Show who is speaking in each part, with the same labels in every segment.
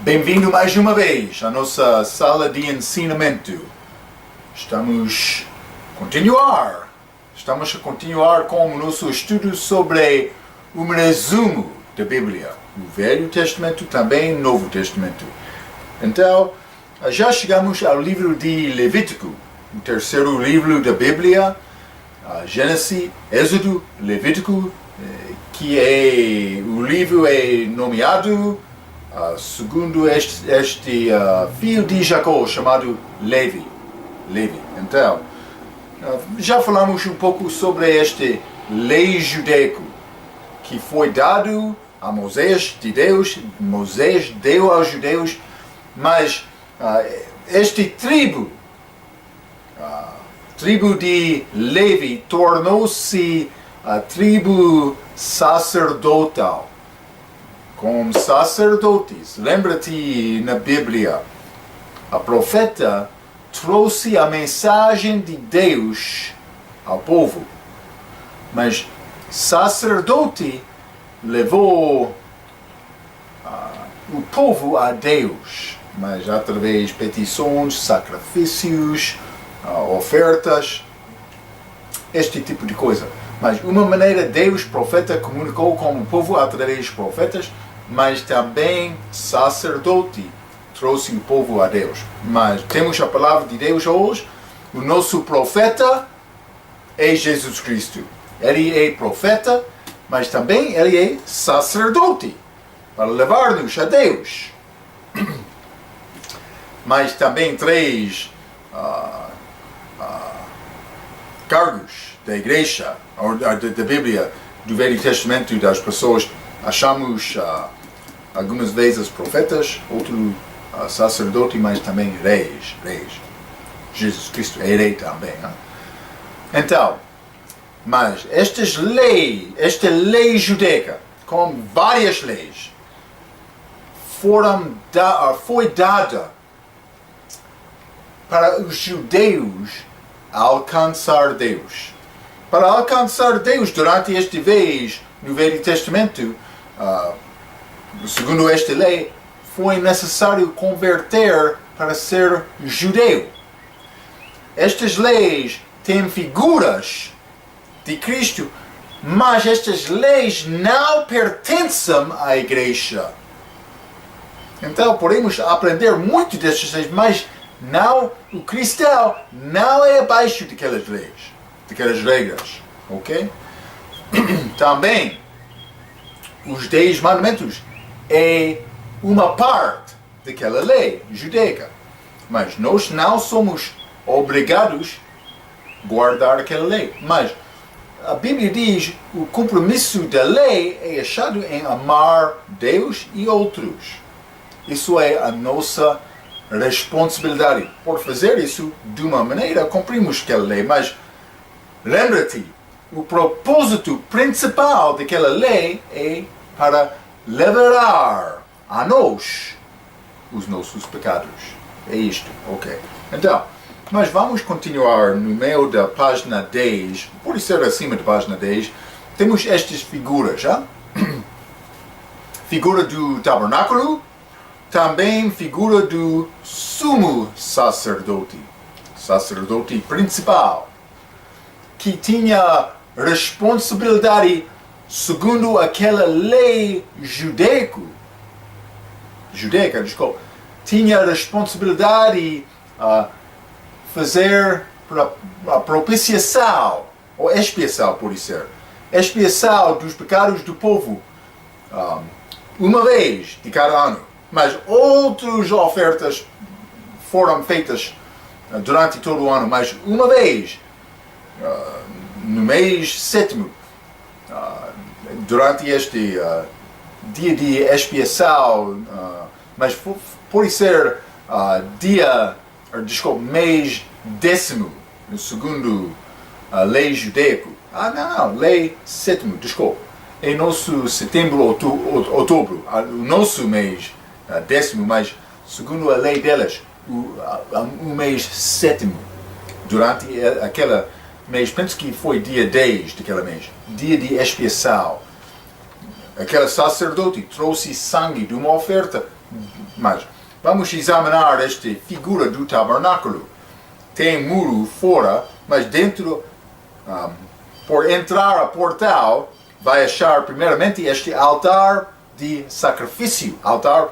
Speaker 1: Bem-vindo mais uma vez à nossa sala de ensinamento. Estamos a continuar com o nosso estudo sobre um resumo da Bíblia, o Velho Testamento, também o Novo Testamento. Então, já chegamos ao livro de Levítico, o terceiro livro da Bíblia, Gênesis, Êxodo, Levítico, que o livro é nomeado segundo este filho de Jacó, chamado Levi. Então, já falamos um pouco sobre este lei judaico que foi dado a Moisés de Deus. Moisés deu aos judeus, mas este tribo de Levi tornou-se a tribo sacerdotal. Com sacerdotes. Lembra-te na Bíblia, a profeta trouxe a mensagem de Deus ao povo, mas sacerdote levou o povo a Deus, mas através de petições, sacrifícios, ofertas, este tipo de coisa. Mas uma maneira Deus, profeta, comunicou com o povo através de profetas, mas também sacerdote trouxe o povo a Deus. Mas temos a palavra de Deus hoje. O nosso profeta é Jesus Cristo. Ele é profeta, mas também ele é sacerdote, para levar-nos a Deus. Mas também três cargos da igreja, da Bíblia, do Velho Testamento, das pessoas. Achamos algumas vezes profetas, outro sacerdote, mas também reis. Jesus Cristo é rei também. Né? Então, mas esta lei judaica, com várias leis, foi dada para os judeus alcançar Deus. Para alcançar Deus durante este vez no Velho Testamento, segundo esta lei, foi necessário converter para ser judeu. Estas leis têm figuras de Cristo, mas estas leis não pertencem à igreja. Então podemos aprender muito destas leis, mas não, o cristão não é abaixo daquelas leis, daquelas regras, ok? Também, os 10 mandamentos é uma parte daquela lei judaica, mas nós não somos obrigados a guardar aquela lei. Mas a Bíblia diz que o compromisso da lei é achado em amar Deus e outros. Isso é a nossa responsabilidade. Por fazer isso de uma maneira, cumprimos aquela lei, mas lembra-te, o propósito principal daquela lei é para liberar a nós os nossos pecados. É isto, ok. Então, mas vamos continuar no meio da página 10, pode ser acima da página 10, temos estas figuras, já? Figura do tabernáculo, também figura do sumo sacerdote principal, que tinha responsabilidade segundo aquela lei judaica, tinha responsabilidade fazer a propiciação, ou expiação, pode ser, expiação dos pecados do povo, uma vez de cada ano. Mas outras ofertas foram feitas durante todo o ano, mas uma vez, no mês sétimo, durante este dia de expiação, mas pode ser mês décimo, segundo a lei judaica. Lei sétimo, é nosso setembro, outubro, o nosso mês décimo, mas segundo a lei delas, o mês sétimo, durante aquele mês, penso que foi dia 10 daquele mês, dia de expiação. Aquele sacerdote trouxe sangue de uma oferta Mas vamos examinar esta figura do tabernáculo. Tem muro fora, mas dentro, por entrar a portal, vai achar primeiramente este altar de sacrifício, altar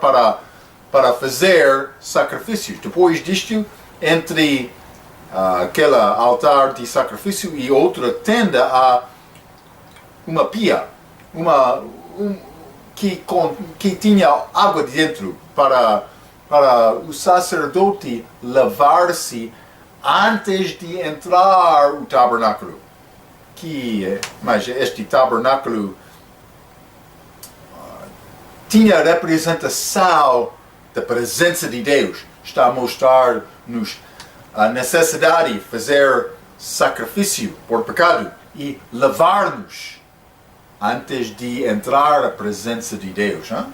Speaker 1: para fazer sacrifícios. Depois disto, entre aquele altar de sacrifício e outra tenda, há uma pia, que tinha água dentro para o sacerdote lavar-se antes de entrar o tabernáculo. Mas este tabernáculo tinha a representação da presença de Deus. Está a mostrar-nos a necessidade de fazer sacrifício por pecado e lavar-nos antes de entrar a presença de Deus. Hein?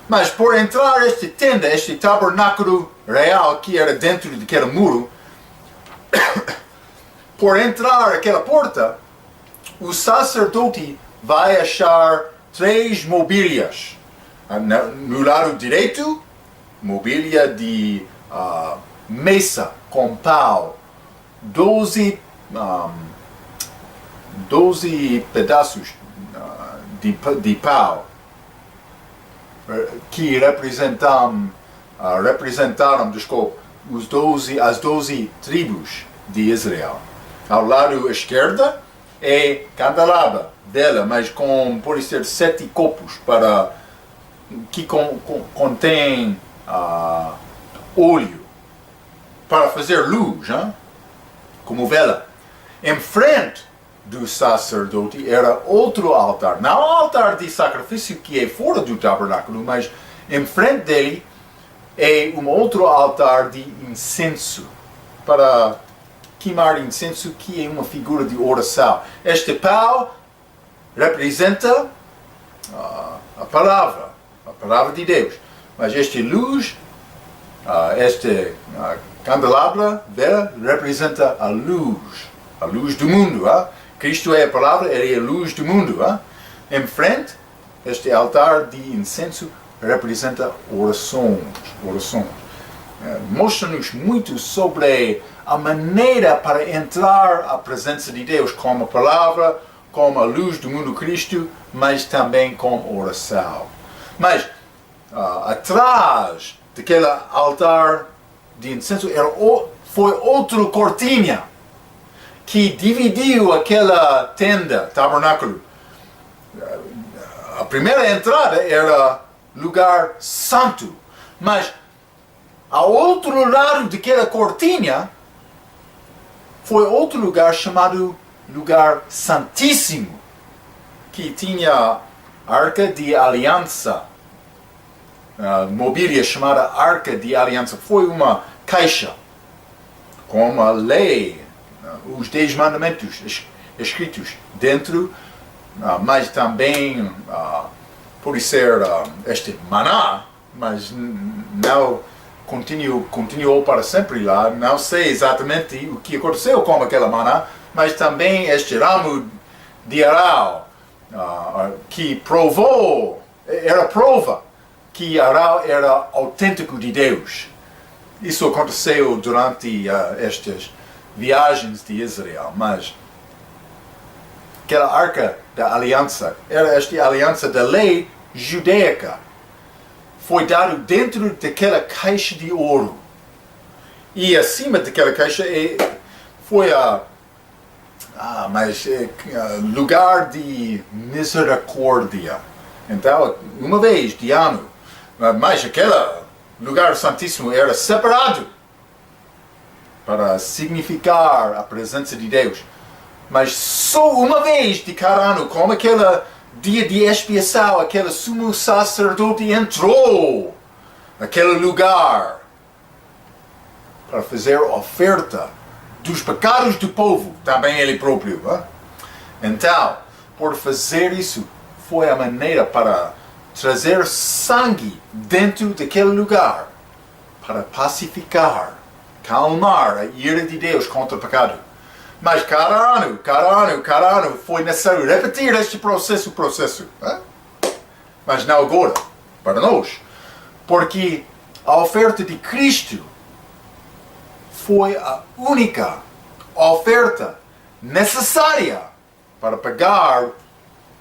Speaker 1: Mas por entrar esta tenda, este tabernáculo real que era dentro daquele muro, por entrar aquela porta, o sacerdote vai achar 3 mobílias. No lado direito, mobília de mesa com pau, 12 pedaços de pau que representaram as 12 tribos de Israel. Ao lado esquerdo é candelabra dela, mas pode ser 7 copos que contém óleo para fazer luz, hein? Como vela. Em frente do sacerdote era outro altar, não o altar de sacrifício que é fora do tabernáculo, mas em frente dele é um outro altar de incenso para queimar incenso, que é uma figura de oração. Este pau representa a palavra de Deus, mas esta luz, este candelabra vela representa a luz do mundo. Cristo é a palavra, ele é a luz do mundo. Em frente, este altar de incenso representa orações. Mostra-nos muito sobre a maneira para entrar à presença de Deus, com a palavra, com a luz do mundo Cristo, mas também com oração. Mas atrás daquele altar de incenso foi outra cortina que dividiu aquela tenda, tabernáculo. A primeira entrada era lugar santo, mas ao outro lado daquela cortina foi outro lugar chamado lugar santíssimo, que tinha arca de aliança, mobília chamada arca de aliança. Foi uma caixa com a lei, os 10 mandamentos escritos dentro, mas também pode ser este maná, mas não continuou para sempre lá. Não sei exatamente o que aconteceu com aquela maná, mas também este ramo de aral, que era prova que aral era autêntico de Deus. Isso aconteceu durante estas viagens de Israel, mas aquela arca da aliança era esta aliança da lei judaica. Foi dado dentro daquela caixa de ouro. E acima daquela caixa foi lugar de misericórdia. Então, uma vez de ano, mas aquele lugar santíssimo era separado para significar a presença de Deus. Mas só uma vez de cada ano, como aquele dia de expiação, aquele sumo sacerdote entrou naquele lugar para fazer oferta dos pecados do povo, também ele próprio. Então, por fazer isso, foi a maneira para trazer sangue dentro daquele lugar, para pacificar, calmar a ira de Deus contra o pecado. Mas cada ano foi necessário repetir este processo. Mas não agora, para nós. Porque a oferta de Cristo foi a única oferta necessária para pagar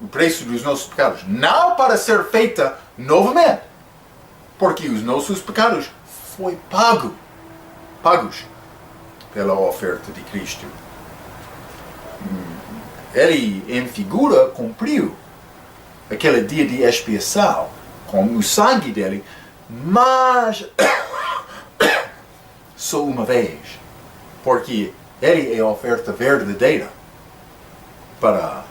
Speaker 1: o preço dos nossos pecados. Não para ser feita novamente. Porque os nossos pecados foram pagos pela oferta de Cristo. Ele, em figura, cumpriu aquele dia de expiação com o sangue dele, mas só uma vez. Porque ele é a oferta verdadeira para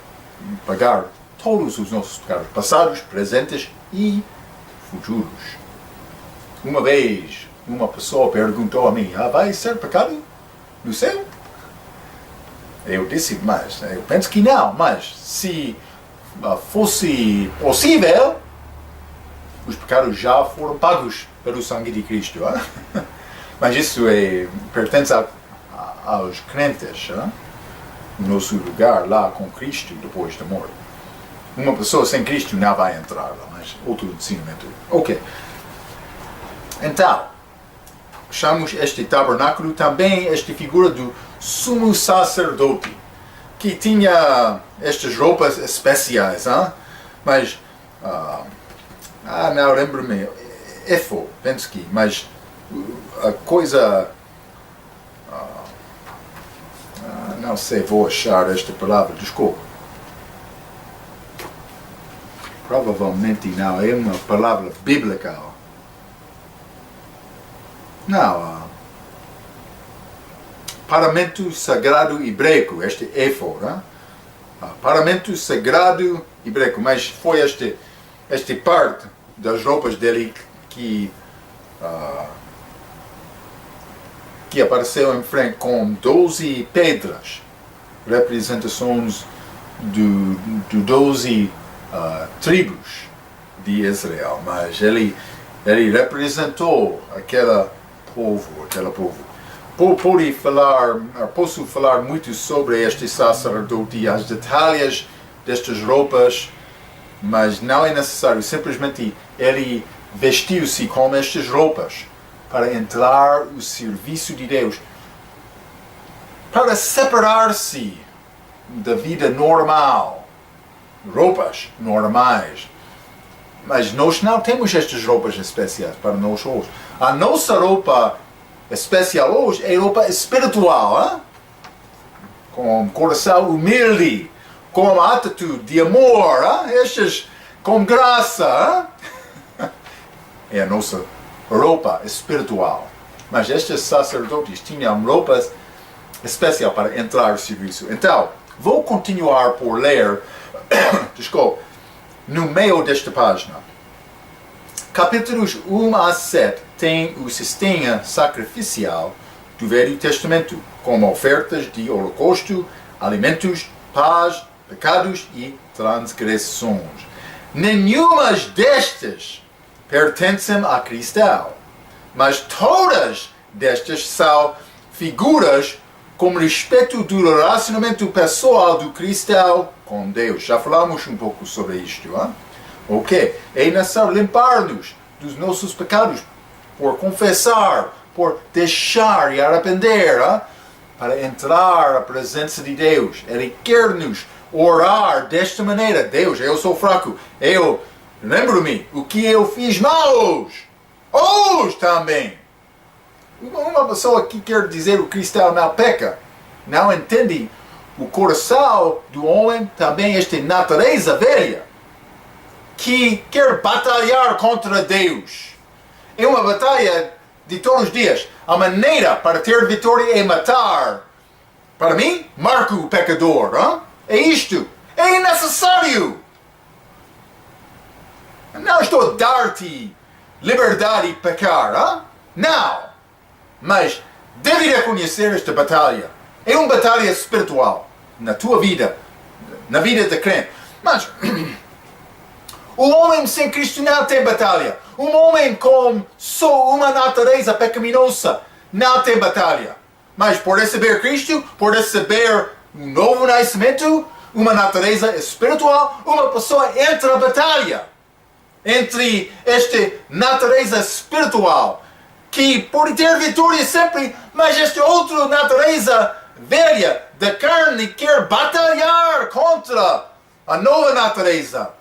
Speaker 1: pagar todos os nossos pecados, passados, presentes e futuros. Uma vez, uma pessoa perguntou a mim, vai ser pecado no céu? Eu disse, mas eu penso que não, mas se fosse possível, os pecados já foram pagos pelo sangue de Cristo. Mas isso pertence aos crentes, no nosso lugar lá com Cristo depois da morte. Uma pessoa sem Cristo não vai entrar lá, mas outro ensinamento. Ok. Então, chamamos este tabernáculo também esta figura do sumo sacerdote, que tinha estas roupas especiais, mas, não lembro-me, efo, penso que, mas a coisa, não sei, vou achar esta palavra, desculpa. Provavelmente não, é uma palavra bíblica. Não, paramento sagrado hebraico, este efo, paramento sagrado hebraico, mas foi esta parte das roupas dele que apareceu em frente com 12 pedras, representações de 12 tribos de Israel, mas ele representou aquele povo. Posso falar muito sobre este sacerdote e as detalhes destas roupas, mas não é necessário. Simplesmente ele vestiu-se com estas roupas para entrar no serviço de Deus, para separar-se da vida normal, roupas normais. Mas nós não temos estas roupas especiais para nós hoje. A nossa roupa especial hoje é roupa espiritual, com coração humilde, com atitude de amor, estas com graça. É a nossa roupa espiritual. Mas estes sacerdotes tinham roupas especiais para entrar no serviço. Então, vou continuar por ler, desculpe, no meio desta página. Capítulos 1 a 7 tem o sistema sacrificial do Velho Testamento, como ofertas de holocausto, alimentos, paz, pecados e transgressões. Nenhumas destas pertencem a Cristo, mas todas destas são figuras com respeito do relacionamento pessoal do cristão com Deus. Já falamos um pouco sobre isto. Ok? É necessário limpar-nos dos nossos pecados por confessar, por deixar e arrepender, para entrar à presença de Deus. Ele quer-nos orar desta maneira. Deus, eu sou fraco. Lembro-me o que eu fiz mal hoje. Hoje também. Uma pessoa que quer dizer o cristão não peca, não entende o coração do homem, também esta natureza velha, que quer batalhar contra Deus. É uma batalha de todos os dias. A maneira para ter vitória é matar. Para mim, marco o pecador. É isto. É necessário. Não estou a dar-te liberdade de pecar. Não. Mas deve reconhecer esta batalha. É uma batalha espiritual na tua vida, na vida de crente. Mas o homem sem Cristo não tem batalha. Um homem com só uma natureza pecaminosa não tem batalha. Mas por receber Cristo, por receber um novo nascimento, uma natureza espiritual, uma pessoa entra na batalha. entre esta natureza espiritual, que pode ter vitória sempre, mas esta outra natureza velha da carne quer batalhar contra a nova natureza.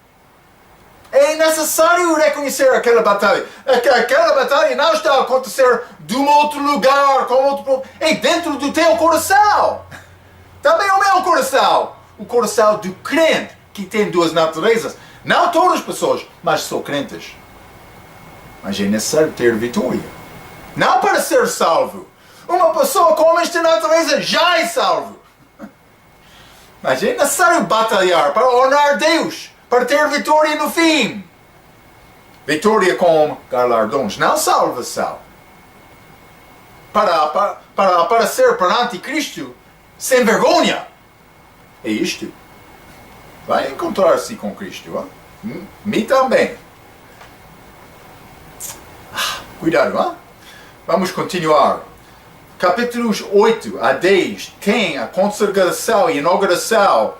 Speaker 1: É necessário reconhecer aquela batalha. Aquela batalha não está a acontecer de um outro lugar, com outro... É dentro do teu coração. Também o meu coração. O coração do crente, que tem duas naturezas. Não todas as pessoas, mas são crentes. Mas é necessário ter vitória. Não para ser salvo. Uma pessoa com esta natureza já é salvo. Mas é necessário batalhar para honrar Deus, para ter vitória no fim. Vitória com galardões, não salvação. Para aparecer perante Cristo sem vergonha. É isto. Vai encontrar-se com Cristo. Hein? Me também. Cuidado, hein? Vamos continuar. Capítulos 8 a 10 tem a consagração e inauguração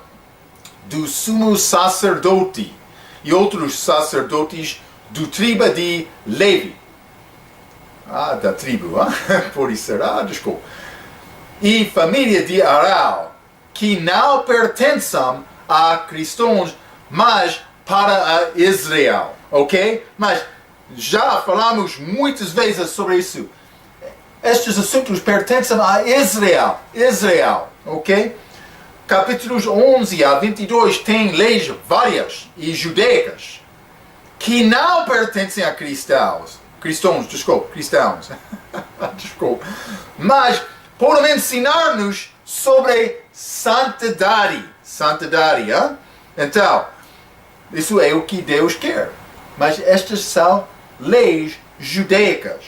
Speaker 1: do sumo sacerdote e outros sacerdotes do tribo de Levi. Da tribo, pode ser, desculpa. E família de Arão, que não pertencem a cristãos, mas para a Israel, ok? Mas já falamos muitas vezes sobre isso. Estes assuntos pertencem a Israel, ok? Capítulos 11 a 22 tem leis várias e judaicas que não pertencem a cristãos, desculpa, mas podem ensinar-nos sobre santidade, hein? Então, isso é o que Deus quer, mas estas são leis judaicas.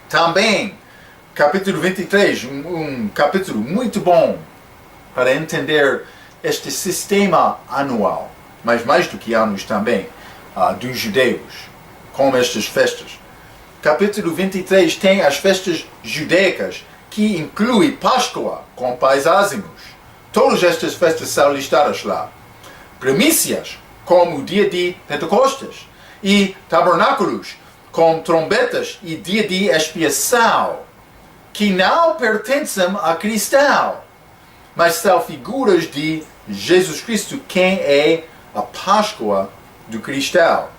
Speaker 1: Também, capítulo 23, um capítulo muito bom para entender este sistema anual, mas mais do que anos também, dos judeus, com estas festas. Capítulo 23 tem as festas judaicas, que inclui Páscoa com pães ázimos. Todas estas festas são listadas lá. Primícias, como o dia de Pentecostes, e tabernáculos, com trombetas e dia de expiação, que não pertencem a cristão, mas são figuras de Jesus Cristo, quem é a Páscoa do cristão,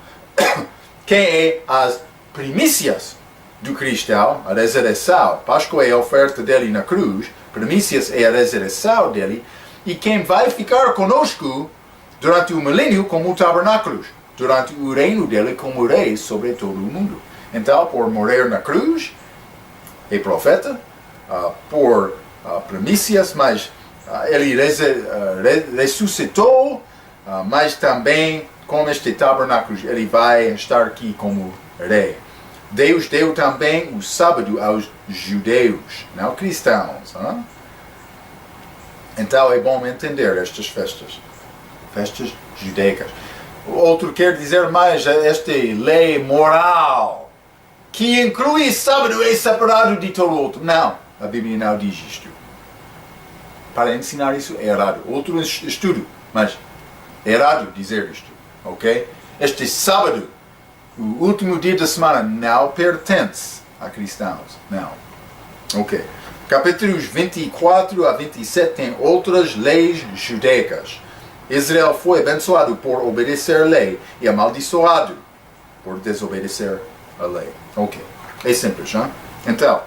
Speaker 1: quem é as primícias do cristão, a ressurreição. Páscoa é a oferta dele na cruz, primícias é a ressurreição dele, e quem vai ficar conosco durante o milênio como tabernáculos, durante o reino dele como rei sobre todo o mundo. Então, por morrer na cruz, é profeta, por primícias, mas ele ressuscitou, mas também com este tabernáculo ele vai estar aqui como rei. Deus deu também o sábado aos judeus, não cristãos. Hein? Então é bom entender estas festas judaicas. Outro quer dizer mais, esta lei moral, que inclui sábado é separado de todo outro. Não, a Bíblia não diz isto. Para ensinar isso é errado. Outro estudo, mas é errado dizer isto, ok? Este sábado, o último dia da semana, não pertence a cristãos, não. Ok. Capítulos 24 a 27 tem outras leis judaicas. Israel foi abençoado por obedecer a lei e amaldiçoado por desobedecer a lei. Ok. É simples, hein? Então,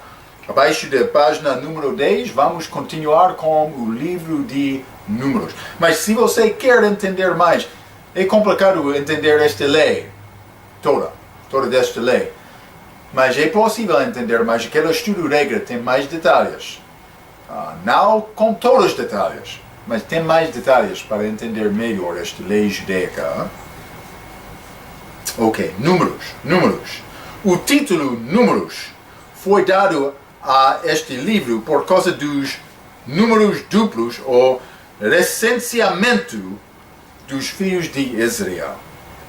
Speaker 1: abaixo da página número 10, vamos continuar com o livro de Números. Mas se você quer entender mais, é complicado entender esta lei, toda esta lei. Mas é possível entender mais. Aquele estudo regra tem mais detalhes. Não com todos os detalhes, mas tem mais detalhes para entender melhor esta lei judaica. Ok, Números. O título Números foi dado a este livro por causa dos números duplos ou recenseamento dos filhos de Israel.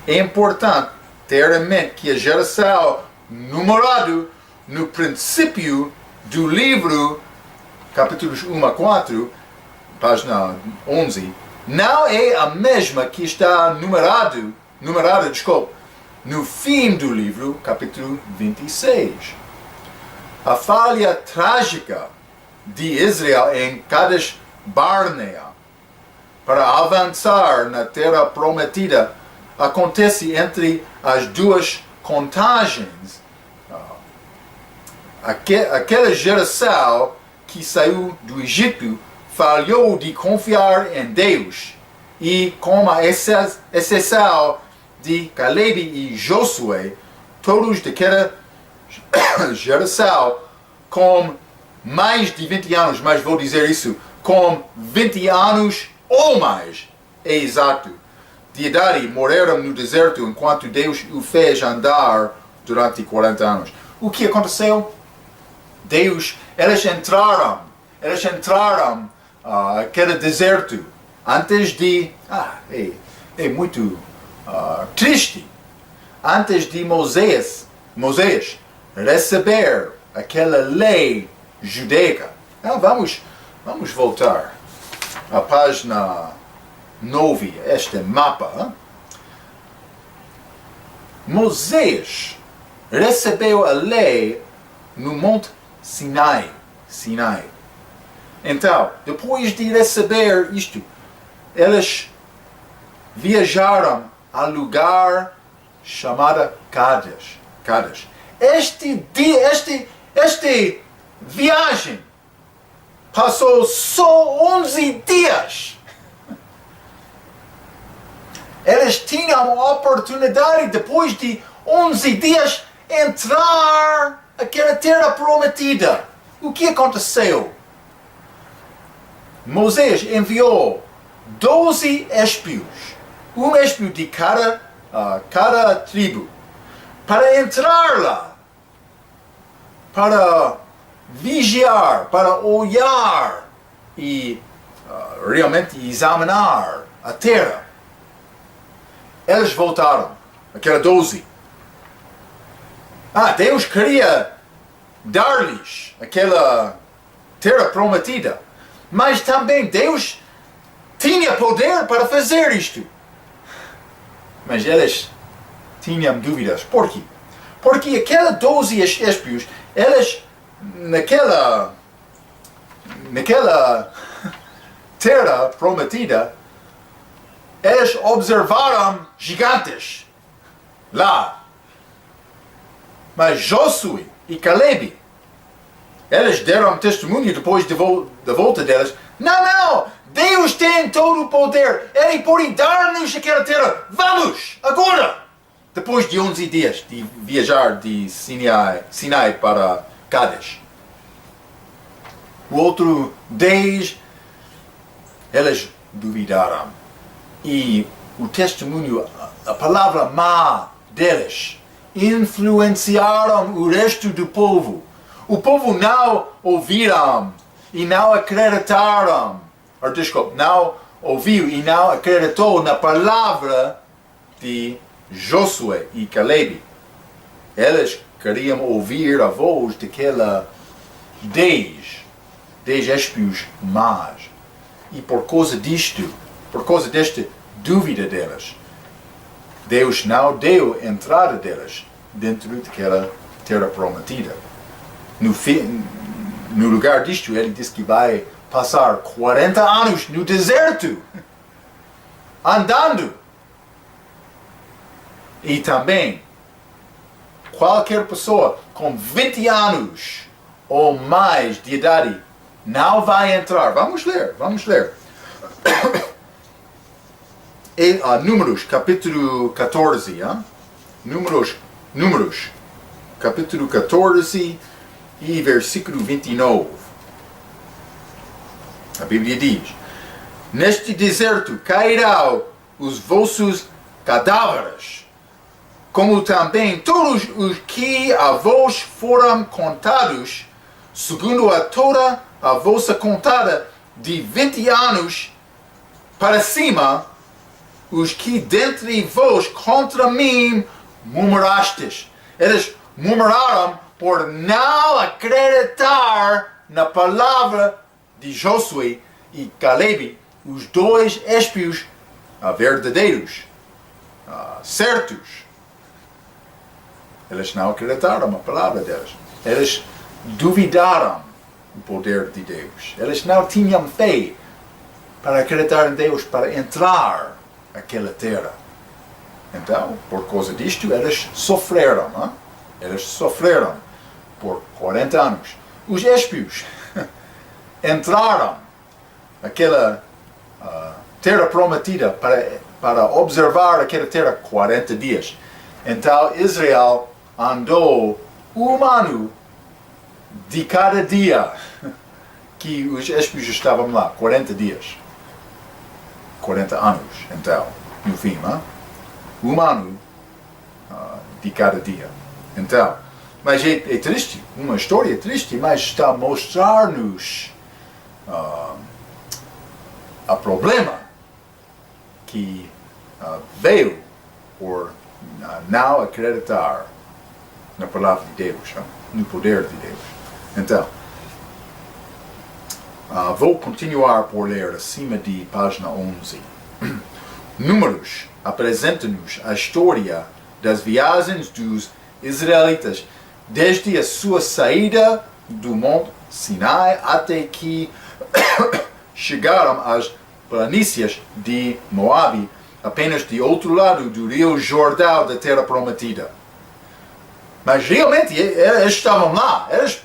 Speaker 1: É importante ter em mente que a geração numerada no princípio do livro, capítulos 1 a 4, página 11, não é a mesma que está numerada no fim do livro, capítulo 26. A falha trágica de Israel em Kadesh Barnea para avançar na terra prometida acontece entre as duas contagens. Aquela geração que saiu do Egito falhou de confiar em Deus, e com a exceção de Caleb e Josué, todos daquela geração com mais de 20 anos, mas vou dizer isso, com 20 anos ou mais, é exato, de idade, morreram no deserto enquanto Deus o fez andar durante 40 anos. O que aconteceu? Eles entraram aquele deserto antes de... é muito triste. Antes de Moisés receber aquela lei judaica. Vamos voltar à página 9, este mapa. Moisés recebeu a lei no Monte Sinai. Então, depois de receber isto, eles viajaram a lugar chamado Kadesh. Esta viagem passou só 11 dias. Eles tinham a oportunidade, depois de 11 dias, entrar naquela terra prometida. O que aconteceu? Moisés enviou 12 espios, um espio de cada tribo, para entrar lá, para vigiar, para olhar e realmente examinar a terra. Eles voltaram, aqueles 12. Deus queria dar-lhes aquela terra prometida, mas também Deus tinha poder para fazer isto. Mas eles tinham dúvidas. Por quê? Porque aqueles 12 espios, eles naquela terra prometida, eles observaram gigantes lá. Mas Josué e Caleb, eles deram testemunho depois da volta deles. Não! Deus tem todo o poder. Ele pode dar-nos aquela terra. Vamos! Agora! Depois de 11 dias de viajar de Sinai para Kadesh. O outro 10, eles duvidaram. E o testemunho, a palavra má deles, influenciaram o resto do povo. O povo não ouviram e não acreditaram. Não ouviu e não acreditou na palavra de Josué e Caleb. Eles queriam ouvir a voz daquela 10 espios más. E por causa desta dúvida deles, Deus não deu entrada deles dentro daquela terra prometida. No lugar disto, ele diz que vai passar 40 anos no deserto, andando. E também, qualquer pessoa com 20 anos ou mais de idade não vai entrar. Vamos ler. Números, capítulo 14. Números, capítulo 14 e versículo 29. A Bíblia diz: neste deserto cairão os vossos cadáveres, como também todos os que a vós foram contados, segundo a toda a vossa contada de 20 anos para cima, os que dentre vós contra mim murmurastes. Eles murmuraram por não acreditar na palavra de Josué e Caleb, os 2 espios verdadeiros, certos. Eles não acreditaram na palavra de Deus. Eles duvidaram do poder de Deus. Eles não tinham fé para acreditar em Deus, para entrar naquela terra. Então, por causa disto, eles sofreram. Não? Eles sofreram por 40 anos. Os espios entraram naquela terra prometida para observar aquela terra 40 dias. Então, Israel andou um ano de cada dia que os espios estavam lá, 40 dias. 40 anos, então, no fim, não? Um ano de cada dia. Então, mas é triste, uma história triste, mas está a mostrar-nos o problema que veio por não acreditar na palavra de Deus, no poder de Deus. Então, vou continuar por ler acima de página 11. Números apresenta-nos a história das viagens dos israelitas desde a sua saída do Monte Sinai até que chegaram às planícies de Moabe, apenas de outro lado do rio Jordão da Terra Prometida. Mas realmente eles estavam lá, eles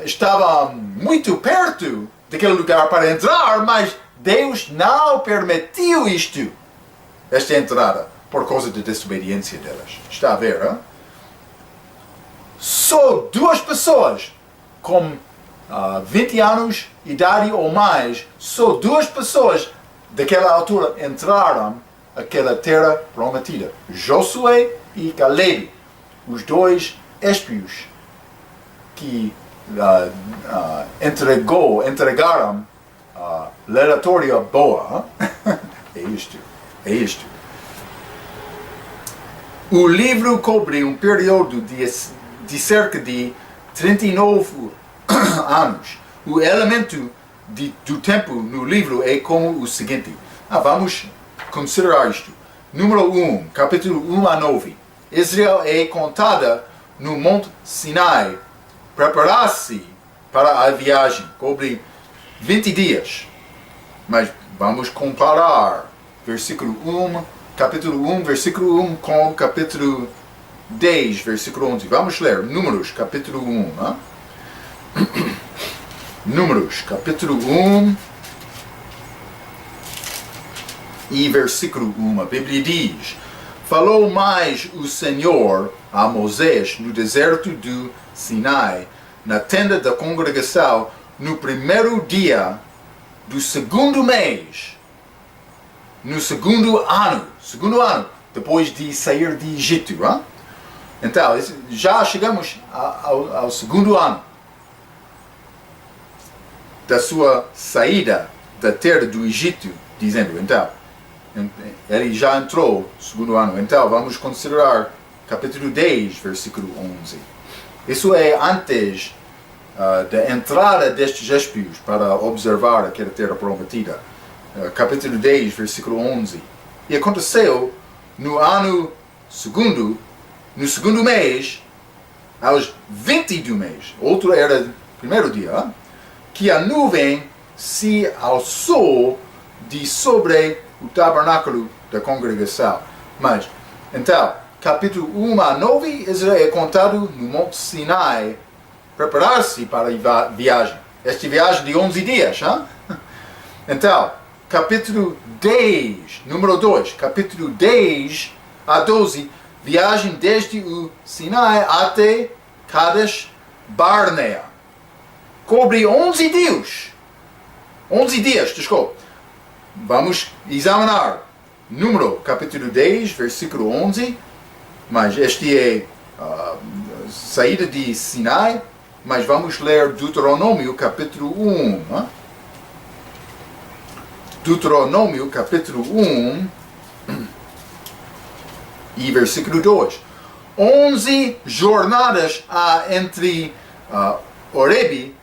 Speaker 1: estavam muito perto daquele lugar para entrar, mas Deus não permitiu isto, esta entrada, por causa da desobediência deles. Está a ver, hein? Só 2 pessoas com 20 anos de idade ou mais, só 2 pessoas daquela altura entraram naquela terra prometida. Josué e Caleb, os 2 espios que entregaram a relatória boa. É isto. O livro cobre um período de cerca de 39 anos. O elemento do tempo no livro é como o seguinte. Vamos considerar isto. Número 1, capítulo 1 a 9. Israel é contada no Monte Sinai. Preparar-se para a viagem. Cobre 20 dias. Mas vamos comparar versículo 1, capítulo 1, versículo 1 com capítulo 10, versículo 11. Vamos ler Números, capítulo 1. Né? Números, capítulo 1 e versículo 1. A Bíblia diz: Falou mais o Senhor a Moisés no deserto do Sinai, na tenda da congregação, no primeiro dia do segundo mês, no segundo ano, depois de sair de Egito. Hein? Então, já chegamos ao segundo ano da sua saída da terra do Egito, dizendo, então, ele já entrou no segundo ano. Então, vamos considerar capítulo 10, versículo 11. Isso é antes da entrada destes espios para observar aquela terra prometida. Capítulo 10, versículo 11. E aconteceu no ano segundo, no segundo mês, aos 20 do mês, outro era o primeiro dia, que a nuvem se alçou de sobre o tabernáculo da congregação. Mas, então, capítulo 1 a 9, Israel é contado no Monte Sinai, preparar-se para a viagem. Esta viagem de 11 dias. Hein? Então, capítulo 10, número 2, capítulo 10 a 12, viagem desde o Sinai até Kadesh Barnea. Cobre 11 dias. 11 dias, desculpa. Vamos examinar. Número, capítulo 10, versículo 11. Mas este é saída de Sinai. Mas vamos ler Deuteronômio, capítulo 1. Né? Deuteronômio, capítulo 1 e versículo 2. 11 jornadas há entre Horebe,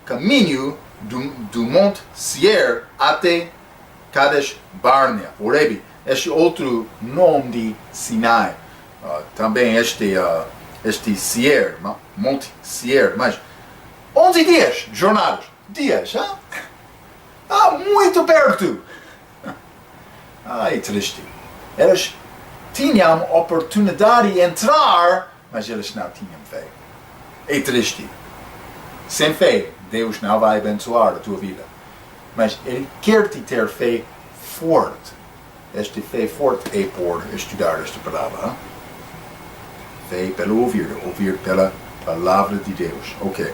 Speaker 1: caminho do Monte Seir, até Kadesh Barnea. Horebe, este outro nome de Sinai. Também este este Seir, Monte Seir, mas 11 dias, jornadas, dias, muito perto. Ai, triste. Eles tinham oportunidade de entrar, mas eles não tinham fé. É triste. Sem fé, Deus não vai abençoar a tua vida. Mas Ele quer te ter fé forte. Esta fé forte é por estudar esta palavra. Fé pelo ouvir, ouvir pela palavra de Deus. Ok.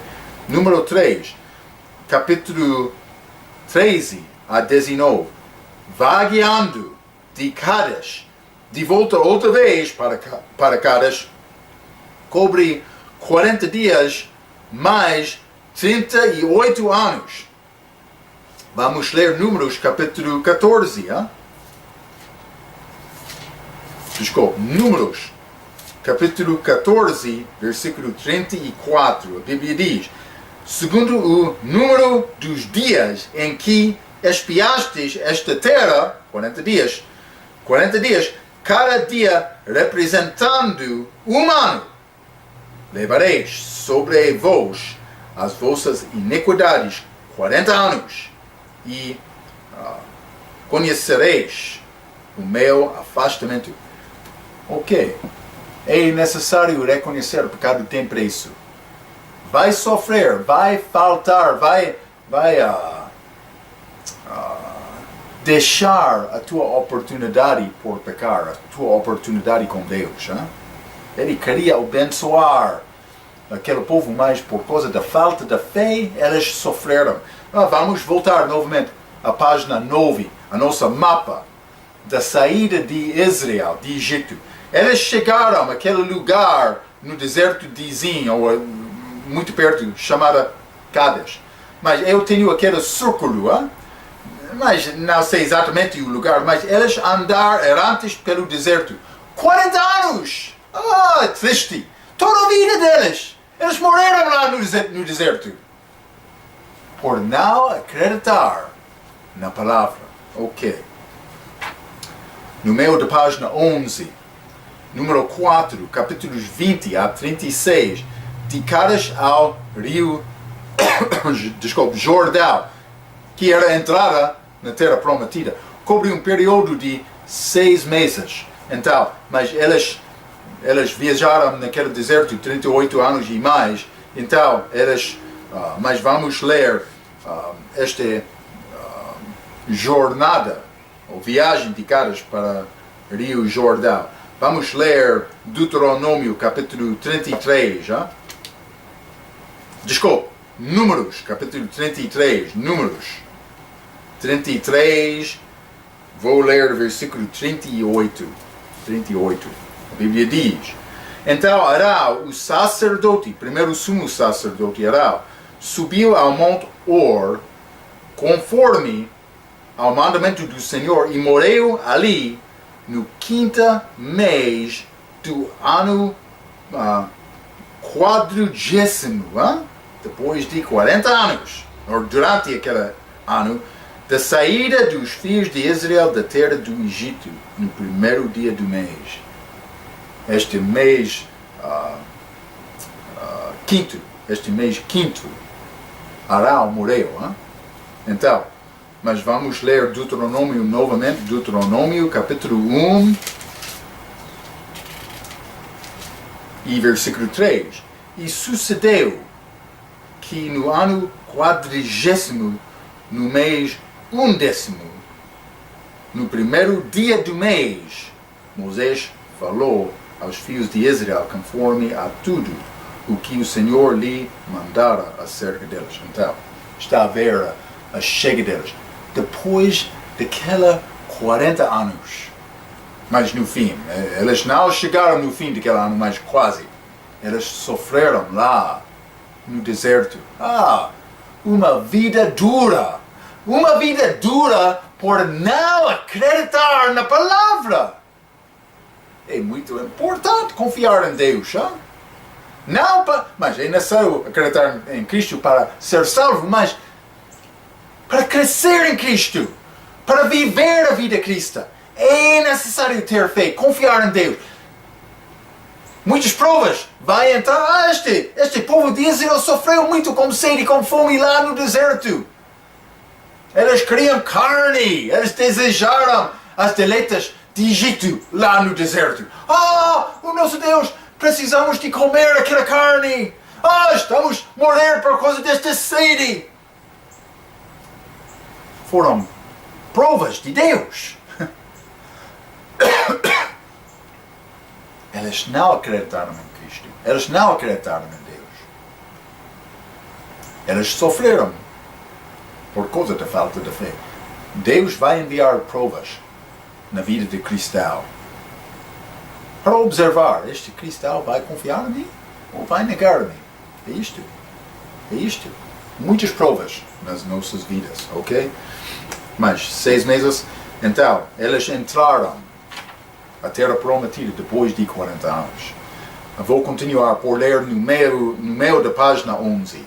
Speaker 1: Número 3, capítulo 13 a 19. Vagueando de Cádiz, de volta outra vez para Cádiz, cobre 40 dias mais 38 anos. Vamos ler Números, capítulo 14. Desculpe, Números, capítulo 14, versículo 34. A Bíblia diz: segundo o número dos dias em que espiastes esta terra, 40 dias, cada dia representando um ano, levareis sobre vós as vossas iniquidades 40 anos, e conhecereis o meu afastamento. Ok, é necessário reconhecer o pecado tem preço. Vai sofrer, vai faltar, vai deixar a tua oportunidade por pecar, a tua oportunidade com Deus. Ele queria abençoar aquele povo, mas por causa da falta de fé, eles sofreram. Vamos voltar novamente à página 9, a nossa mapa da saída de Israel, de Egito. Eles chegaram àquele lugar no deserto de Zin, ou muito perto, chamada Cádiz. Mas eu tenho aquele círculo, mas não sei exatamente o lugar, mas eles andaram errantes pelo deserto. 40 anos! Triste! Toda a vida deles! Eles morreram lá no deserto. Por não acreditar na palavra. Ok. No meio da página 11, número 4, capítulos 20 a 36, de Cádiz ao rio Jordão, que era a entrada na terra prometida, cobre um período de 6 meses. Então, mas eles viajaram naquele deserto 38 anos e mais. Então, mas vamos ler esta jornada, ou viagem de Cádiz para Rio Jordão. Vamos ler Deuteronômio, capítulo 33, Desculpe, Números, capítulo 33, Números 33, vou ler o versículo 38. A Bíblia diz: então Arão, o sacerdote, primeiro sumo sacerdote Arão, subiu ao monte Or, conforme ao mandamento do Senhor, e morreu ali no 5º mês do ano 40º, depois de 40 anos, ou durante aquele ano, da saída dos filhos de Israel da terra do Egito, no primeiro dia do mês. Este mês quinto, Arão morreu. Então, mas vamos ler Deuteronômio novamente, Deuteronômio capítulo 1 e versículo 3. E sucedeu que no ano 40º, no mês 11º, no primeiro dia do mês, Moisés falou aos filhos de Israel conforme a tudo o que o Senhor lhe mandara acerca deles. Então, está a ver a chega deles. Depois daquela 40 anos. Mas no fim, eles não chegaram no fim daquele ano, mas quase. Eles sofreram lá no deserto. Uma vida dura. Uma vida dura por não acreditar na palavra. É muito importante confiar em Deus. Não mas é necessário acreditar em Cristo para ser salvo, mas para crescer em Cristo, para viver a vida cristã, é necessário ter fé, confiar em Deus. Muitas provas. Vai entrar, este povo de Israel sofreu muito com sede e com fome lá no deserto. Eles queriam carne, eles desejaram as deleitas de Egito lá no deserto. O nosso Deus, precisamos de comer aquela carne. Estamos a morrer por causa desta sede. Foram provas de Deus. Eles não acreditaram em Cristo. Eles não acreditaram em Deus. Eles sofreram por causa da falta de fé. Deus vai enviar provas na vida de cristão para observar, este cristão vai confiar em mim ou vai negar mim? É isto. É isto. Muitas provas nas nossas vidas, ok? Mas 6 meses, então, eles entraram a terra prometida depois de 40 anos. Eu vou continuar por ler no meio da página 11.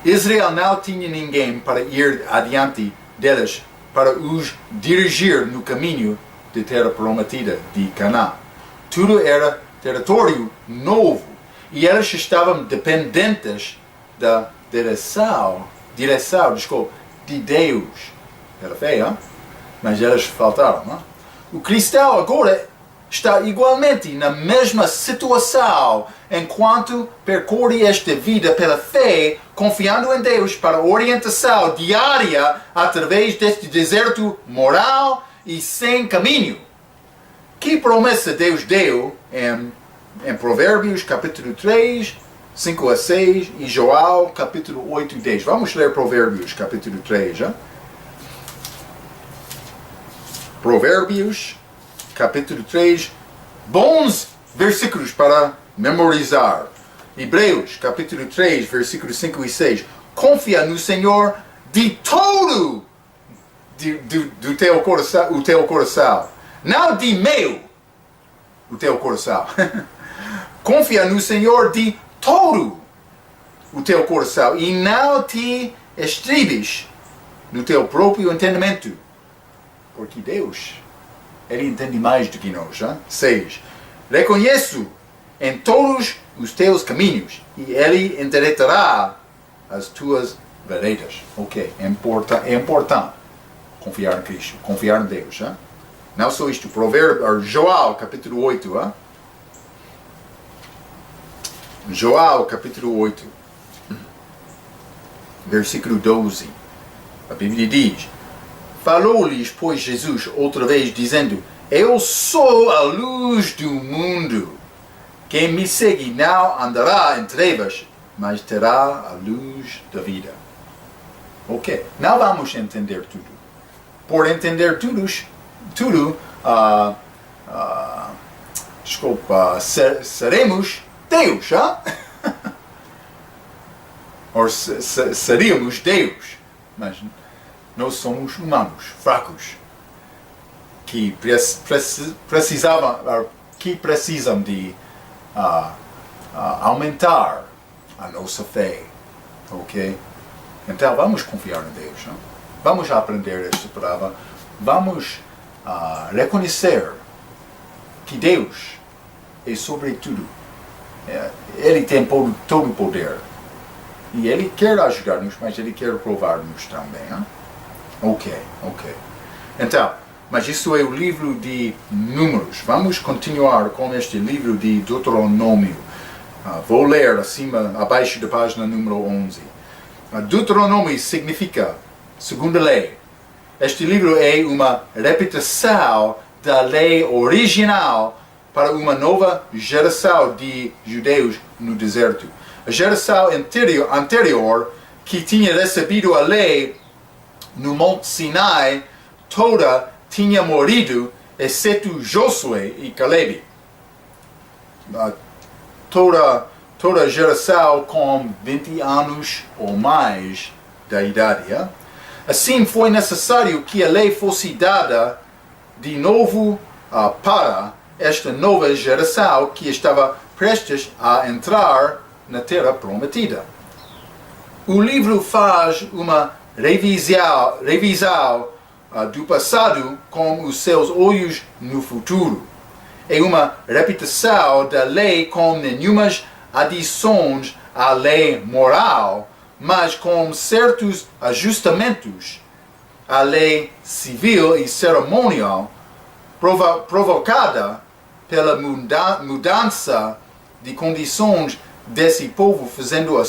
Speaker 1: Israel não tinha ninguém para ir adiante deles para os dirigir no caminho de terra prometida de Canaã. Tudo era território novo e eles estavam dependentes da direção de Deus. Era feio, mas eles faltaram. Não? O cristão agora está igualmente na mesma situação enquanto percorre esta vida pela fé, confiando em Deus para orientação diária através deste deserto moral e sem caminho. Que promessa Deus deu em Provérbios capítulo 3, 5 a 6 e Joel capítulo 8 e 10. Vamos ler Provérbios capítulo 3. Hein? Provérbios capítulo 3, bons versículos para memorizar. Hebreus, capítulo 3, versículos 5 e 6. Confia no Senhor de todo o teu coração. Não de meio o teu coração. Confia no Senhor de todo o teu coração e não te estribes no teu próprio entendimento. Porque Deus, Ele entende mais do que nós. 6. Reconheço em todos os teus caminhos e Ele endireitará as tuas veredas. Ok, é importante confiar em Cristo, confiar em Deus. Não só isto, Joel capítulo 8. Joel capítulo 8, versículo 12. A Bíblia diz: falou-lhes, pois, Jesus outra vez, dizendo: eu sou a luz do mundo. Quem me segue não andará em trevas, mas terá a luz da vida. Ok, não vamos entender tudo. Por entender tudo, seremos Deus, ou seríamos Deus, mas nós somos humanos, fracos, que precisam de aumentar a nossa fé, ok? Então vamos confiar em Deus, não? Vamos aprender esta palavra, vamos reconhecer que Deus é sobre tudo. Ele tem todo o poder e Ele quer ajudar-nos, mas Ele quer provar-nos também. Hein? Ok. Então, mas isso é o livro de Números. Vamos continuar com este livro de Deuteronômio. Vou ler abaixo da página número 11. Deuteronômio significa segunda lei. Este livro é uma repetição da lei original para uma nova geração de judeus no deserto. A geração anterior que tinha recebido a lei no Monte Sinai, toda tinha morrido, exceto Josué e Caleb. Toda a geração com 20 anos ou mais da idade. Assim foi necessário que a lei fosse dada de novo para esta nova geração que estava prestes a entrar na terra prometida. O livro faz uma revisão do passado com os seus olhos no futuro. é uma repetição da lei com nenhumas adições à lei moral, mas com certos ajustamentos à lei civil e cerimonial, provocada pela mudança de condições desse povo, fazendo a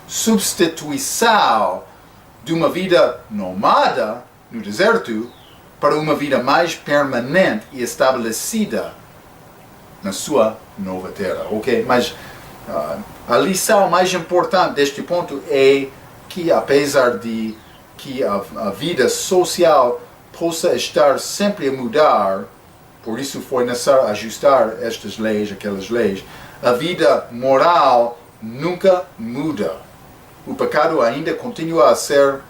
Speaker 1: substituição de uma vida nomada no deserto para uma vida mais permanente e estabelecida na sua nova terra. Ok? Mas a lição mais importante deste ponto é que, apesar de que a vida social possa estar sempre a mudar, por isso foi necessário ajustar estas leis, aquelas leis, a vida moral nunca muda. O pecado ainda continua a ser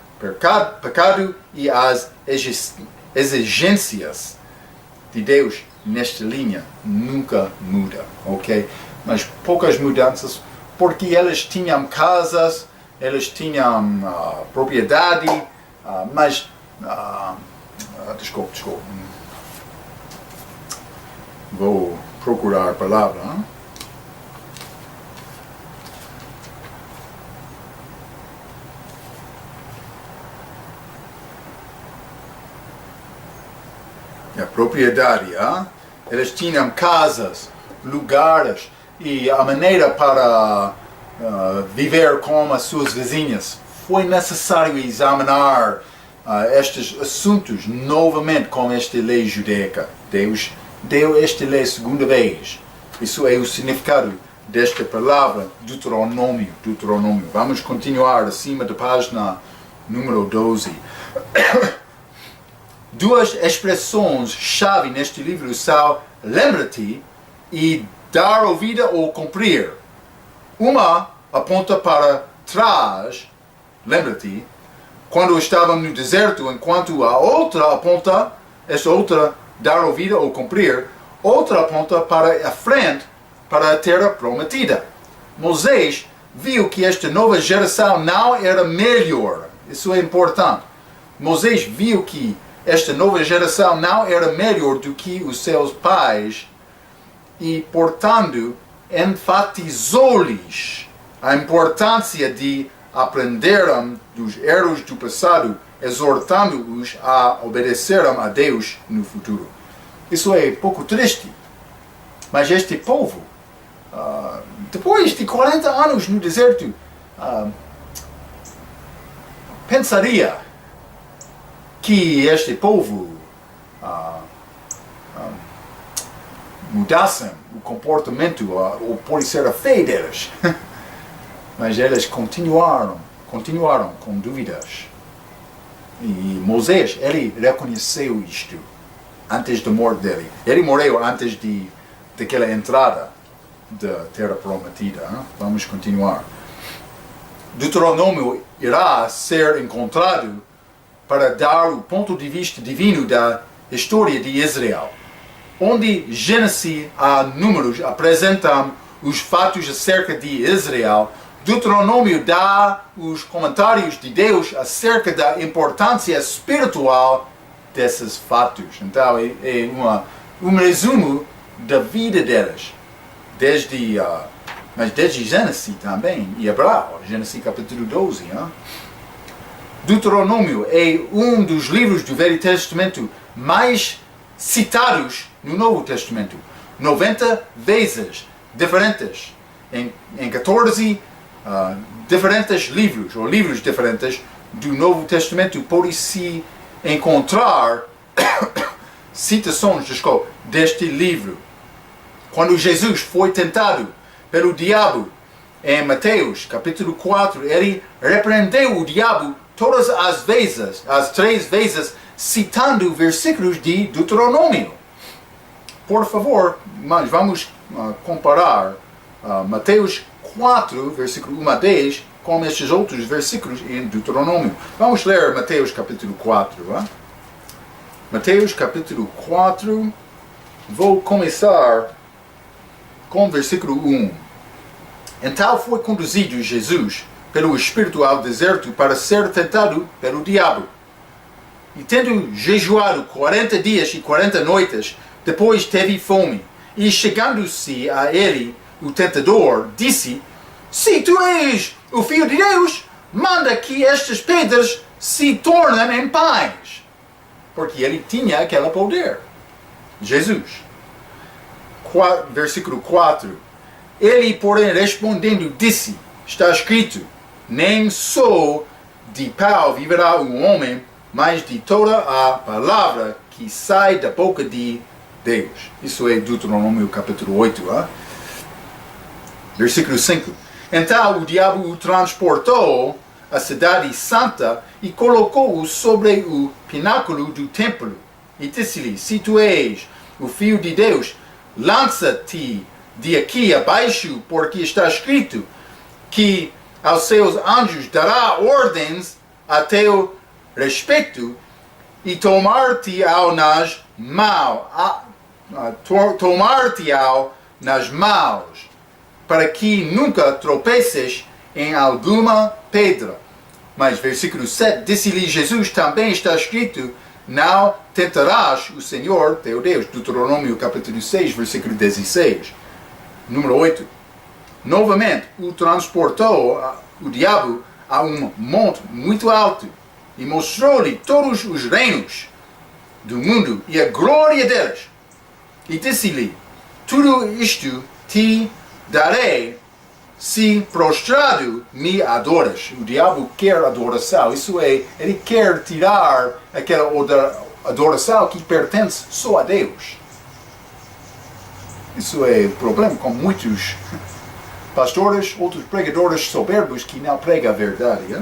Speaker 1: pecado e as exigências de Deus nesta linha nunca muda, ok? Mas poucas mudanças, porque eles tinham casas, eles tinham propriedade, mas... desculpe. Vou procurar a palavra. A propriedade, eles tinham casas, lugares e a maneira para viver com as suas vizinhas. Foi necessário examinar estes assuntos novamente com esta lei judaica. Deus deu esta lei segunda vez. Isso é o significado desta palavra, Deuteronômio. Vamos continuar acima da página número 12. Duas expressões-chave neste livro são lembra-te e dar ouvida ou cumprir. Uma aponta para trás, lembra-te, quando estavam no deserto, enquanto a outra aponta, esta outra, dar ouvida ou cumprir, outra aponta para a frente, para a terra prometida. Moisés viu que esta nova geração não era melhor. Isso é importante. Moisés viu que esta nova geração não era melhor do que os seus pais e, portanto, enfatizou-lhes a importância de aprenderem dos erros do passado, exortando-os a obedecerem a Deus no futuro. Isso é pouco triste, mas este povo, depois de 40 anos no deserto, pensaria que este povo mudasse o comportamento, ou pode ser a fé deles. Mas eles continuaram com dúvidas. E Moisés, ele reconheceu isto antes da morte dele. Ele morreu antes daquela entrada da terra prometida. Vamos continuar. Deuteronômio irá ser encontrado para dar o ponto de vista divino da história de Israel, onde Gênesis a Números apresentam os fatos acerca de Israel. Deuteronômio dá os comentários de Deus acerca da importância espiritual desses fatos. Então é um resumo da vida deles, mas desde Gênesis também, e Hebreu, Gênesis capítulo 12. Deuteronômio é um dos livros do Velho Testamento mais citados no Novo Testamento. 90 vezes diferentes, em 14 diferentes livros, ou livros diferentes do Novo Testamento, pode-se encontrar citações deste livro. Quando Jesus foi tentado pelo diabo, em Mateus capítulo 4, ele repreendeu o diabo todas as vezes, as 3 vezes, citando versículos de Deuteronômio. Por favor, mas vamos comparar Mateus 4, versículo 1 a 10, com estes outros versículos em Deuteronômio. Vamos ler Mateus capítulo 4. Mateus capítulo 4, vou começar com o versículo 1. Então foi conduzido Jesus pelo Espírito ao deserto para ser tentado pelo diabo. E tendo jejuado 40 dias e 40 noites, depois teve fome. E chegando-se a ele, o tentador disse: se tu és o Filho de Deus, manda que estas pedras se tornem em pães. Porque ele tinha aquele poder. Jesus. Versículo 4. Ele, porém, respondendo, disse: está escrito, nem só de pão viverá o homem, mas de toda a palavra que sai da boca de Deus. Isso é Deuteronômio capítulo 8. Versículo 5. Então o diabo o transportou à cidade santa e colocou-o sobre o pináculo do templo. E disse-lhe: se tu és o Filho de Deus, lança-te de aqui abaixo, porque está escrito que aos seus anjos dará ordens a teu respeito e tomar-te-ao nas mãos, para que nunca tropeces em alguma pedra. Mas versículo 7, disse-lhe Jesus, também está escrito, não tentarás o Senhor teu Deus. Deuteronômio capítulo 6, versículo 16. Número 8. Novamente, o transportou o diabo a um monte muito alto e mostrou-lhe todos os reinos do mundo e a glória deles. E disse-lhe, tudo isto te darei se prostrado me adoras. O diabo quer adoração. Isso é, ele quer tirar aquela adoração que pertence só a Deus. Isso é o problema com muitos pastores, outros pregadores soberbos que não pregam a verdade.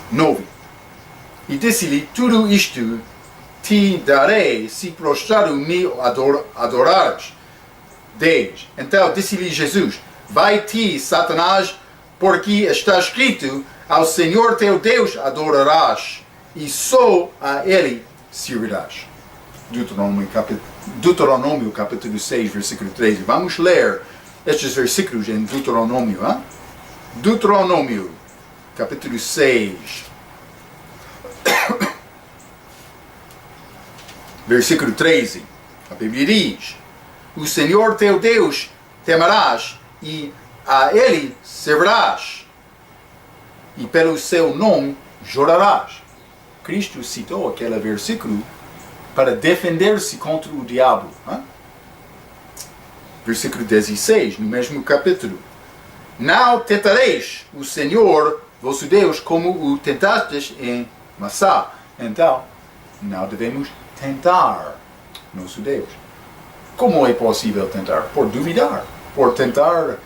Speaker 1: 9. E disse-lhe, tudo isto te darei se prostrado me adorares. 10. Então disse-lhe Jesus, vai-te, Satanás, porque está escrito, ao Senhor teu Deus adorarás, e só a Ele servirás. Deuteronômio capítulo 6, versículo 13. Vamos ler estes versículos em Deuteronômio. Deuteronômio capítulo 6. Versículo 13. A Bíblia diz, o Senhor teu Deus temerás e a Ele servirás e pelo seu nome jurarás. Cristo citou aquele versículo para defender-se contra o diabo. Versículo 16, no mesmo capítulo. Não tentareis o Senhor vosso Deus como o tentastes em Massá. Então, não devemos tentar nosso Deus. Como é possível tentar? Por duvidar, por tentar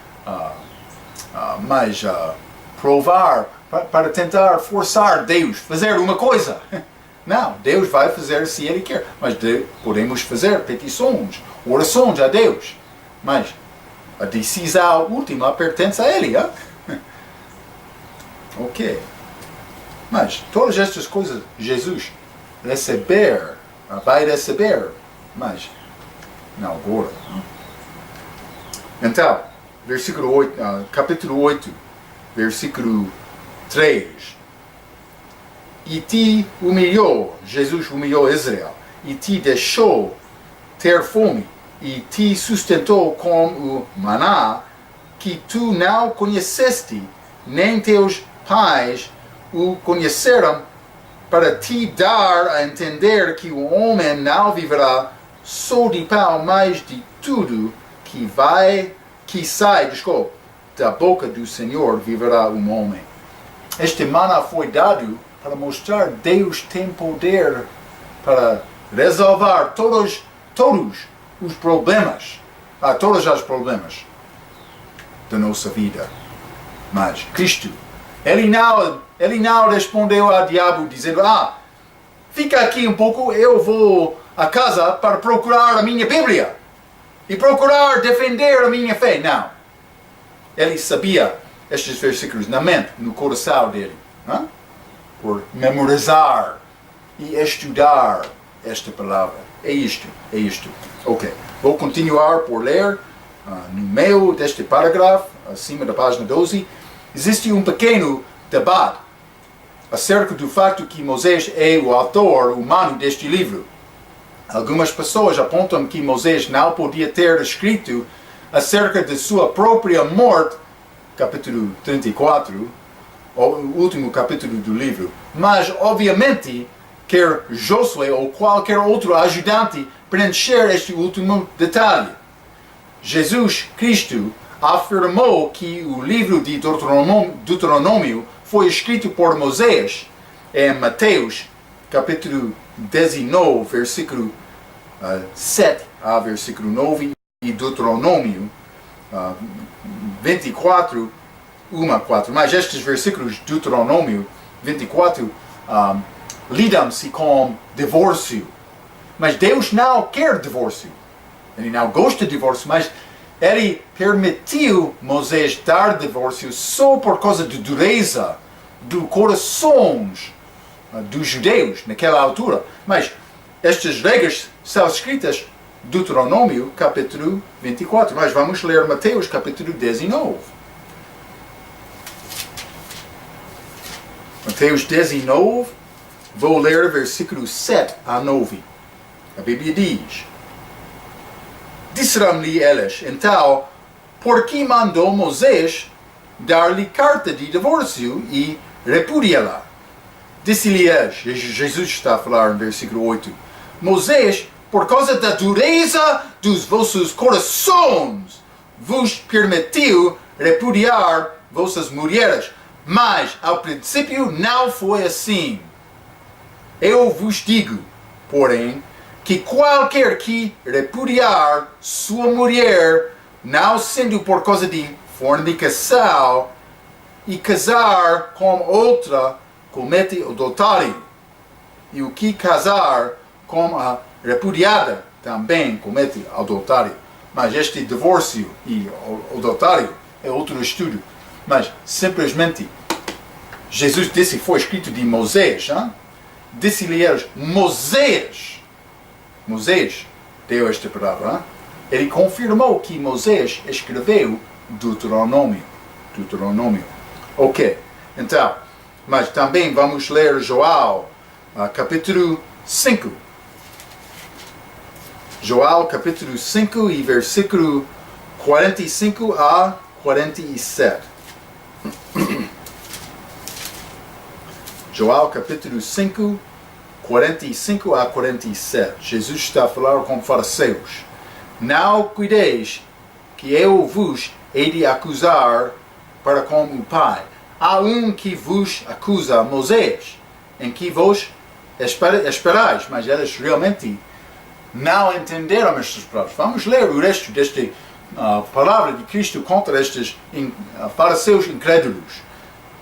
Speaker 1: provar, para tentar forçar Deus a fazer uma coisa. Não, Deus vai fazer se Ele quer, mas podemos fazer petições, orações a Deus, mas a decisão última pertence a Ele. Ok. Mas todas estas coisas, Jesus vai receber, mas não agora. Então, versículo 8, capítulo 8, versículo 3. E te humilhou, Jesus humilhou Israel, e te deixou ter fome, e te sustentou com o maná, que tu não conheceste, nem teus pais o conheceram, para te dar a entender que o homem não viverá só de pão, mas de tudo que sai da boca do Senhor viverá um homem. Este maná foi dado para mostrar que Deus tem poder para resolver todos os problemas, todos os problemas da nossa vida. Mas Cristo, Ele não respondeu ao diabo dizendo, fica aqui um pouco, eu vou a casa para procurar a minha Bíblia e procurar defender a minha fé. Não. Ele sabia estes versículos na mente, no coração dele. Por memorizar e estudar esta palavra. É isto. Ok. Vou continuar por ler. No meio deste parágrafo, acima da página 12, existe um pequeno debate acerca do fato que Moisés é o autor humano deste livro. Algumas pessoas apontam que Moisés não podia ter escrito acerca de sua própria morte, capítulo 34, o último capítulo do livro. Mas, obviamente, quer Josué ou qualquer outro ajudante preencher este último detalhe. Jesus Cristo afirmou que o livro de Deuteronômio foi escrito por Moisés em Mateus, capítulo 19, versículo 7 a versículo 9, e Deuteronômio 24, 1 a 4. Mas estes versículos de Deuteronômio 24 lidam-se com divórcio. Mas Deus não quer divórcio. Ele não gosta de divórcio, mas Ele permitiu Moisés dar divórcio só por causa da dureza dos corações dos judeus naquela altura. Mas estas regras são escritas em Deuteronômio capítulo 24. Mas vamos ler Mateus capítulo 19. Mateus 19, vou ler versículos 7 a 9. A Bíblia diz: Disseram-lhe eles, então, por que mandou Moisés dar-lhe carta de divórcio e repudiá-la? Disse-lhes, Jesus está a falar no versículo 8, Moisés, por causa da dureza dos vossos corações, vos permitiu repudiar vossas mulheres, mas ao princípio não foi assim. Eu vos digo, porém, que qualquer que repudiar sua mulher, não sendo por causa de fornicação, e casar com outra, comete adultério. E o que casar com a repudiada também comete adultério. Mas este divórcio e adultério é outro estudo. Mas simplesmente Jesus disse, foi escrito de Moisés, disse-lhe eles, Moisés deu esta palavra. Ele confirmou que Moisés escreveu Deuteronômio. Ok, então, mas também vamos ler Joel, capítulo 5. Joel, capítulo 5 e versículo 45 a 47. Joel, capítulo 5, 45 a 47. Jesus está a falar com fariseus. Não cuideis que eu vos hei de acusar para com o Pai. Há um que vos acusa, Moisés, em que vos esperais, mas eles realmente não entenderam estas palavras. Vamos ler o resto desta palavra de Cristo contra estes fariseus incrédulos.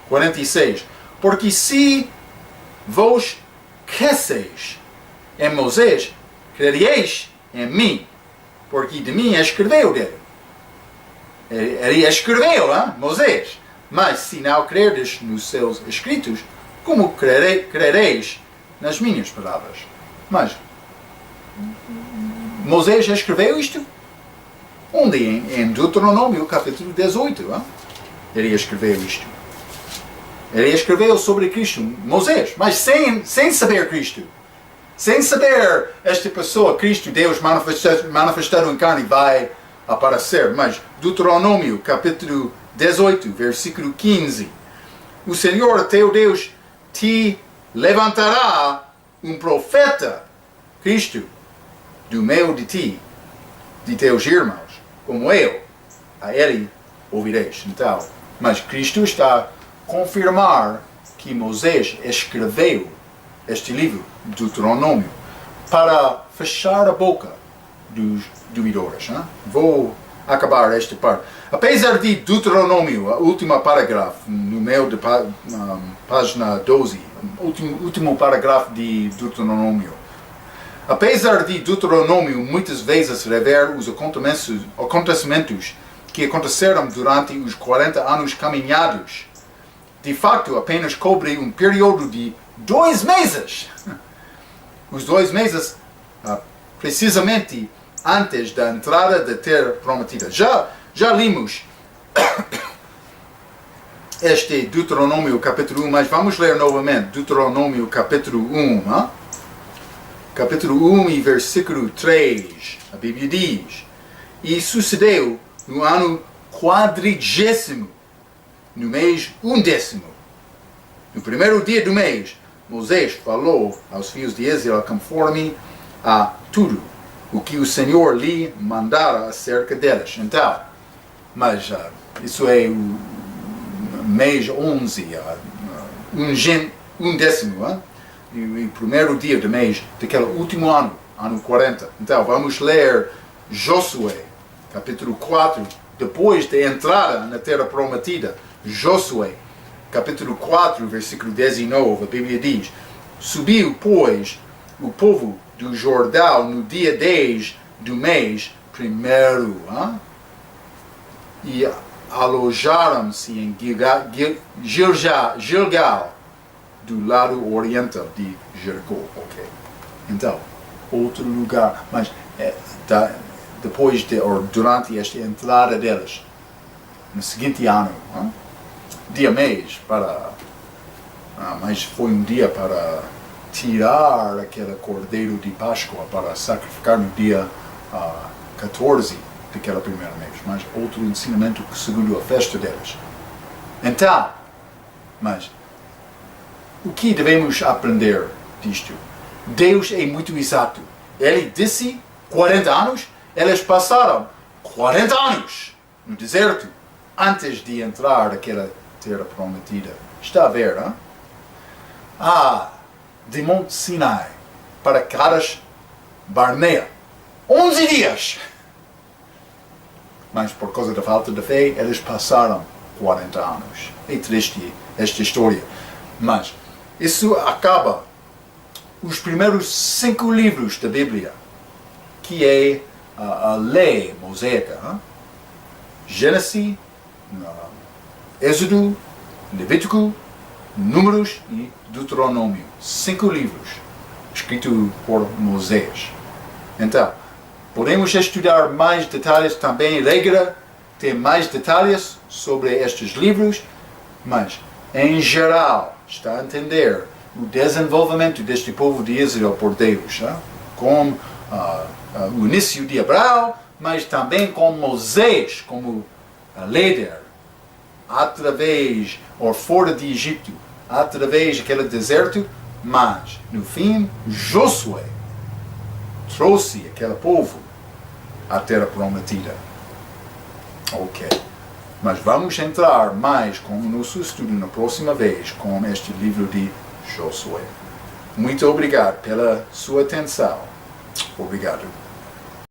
Speaker 1: 46. Porque se vos cresceis em Moisés, crereis em mim, porque de mim escreveu dele. Ele escreveu, Moisés. Mas se não crerdes nos seus escritos, como crereis nas minhas palavras? Mas Moisés escreveu isto? Onde? Em Deuteronômio, capítulo 18. Ele escreveu isto. Ele escreveu sobre Cristo, Moisés, mas sem saber Cristo. Sem saber esta pessoa, Cristo, Deus manifestado em carne, vai aparecer. Mas Deuteronômio, capítulo 18, versículo 15. O Senhor teu Deus te levantará um profeta, Cristo, do meio de ti, de teus irmãos, como eu, a ele ouvireis. Então, mas Cristo está a confirmar que Moisés escreveu este livro, Deuteronômio, para fechar a boca dos duvidores. Vou acabar esta parte. Apesar de Deuteronômio, a última parágrafo, no meio de página 12, último parágrafo de Deuteronômio. Apesar de Deuteronômio muitas vezes rever os acontecimentos que aconteceram durante os 40 anos caminhados, de facto apenas cobre um período de 2 meses. Os 2 meses, precisamente antes da entrada da terra prometida. Já limos este Deuteronômio capítulo 1, mas vamos ler novamente Deuteronômio capítulo 1. capítulo 1 e versículo 3, a Bíblia diz: E sucedeu no ano 40º, no mês 11º, no primeiro dia do mês, Moisés falou aos filhos de Israel conforme a tudo o que o Senhor lhe mandara acerca deles. Então, mas isso é o mês 11, undécimo, e o primeiro dia do mês daquele último ano, ano 40. Então, vamos ler Josué, capítulo 4, depois da entrada na terra prometida. Josué, capítulo 4, versículo 19, a Bíblia diz: Subiu, pois, o povo do Jordão no dia 10 do mês primeiro, e alojaram-se em Gilgal, do lado oriental de Jericó. Okay. Então, outro lugar, mas depois ou durante esta entrada deles, no seguinte ano, dia mês para, mas foi um dia para tirar aquele cordeiro de Páscoa para sacrificar no dia 14 daquela primeira mês, mas outro ensinamento segundo a festa deles. Então, mas o que devemos aprender disto? Deus é muito exato. Ele disse 40 anos, eles passaram 40 anos no deserto antes de entrar naquela terra prometida. Está a ver, não? De Monte Sinai para Cades Barnea, 11 dias. Mas por causa da falta de fé, eles passaram 40 anos. É triste esta história. Mas isso acaba os primeiros 5 livros da Bíblia, que é a lei mosaica. Gênesis, Êxodo, Levítico, Números e Deuteronômio. 5 livros escritos por Moisés. Então, podemos estudar mais detalhes também. Regra tem mais detalhes sobre estes livros, mas em geral está a entender o desenvolvimento deste povo de Israel por Deus, com o início de Abraão, mas também com Moisés como líder, através ou fora de Egito, através daquele deserto, mas no fim Josué trouxe aquele povo à terra prometida. Ok. Mas vamos entrar mais com o nosso estudo na próxima vez com este livro de Josué. Muito obrigado pela sua atenção. Obrigado.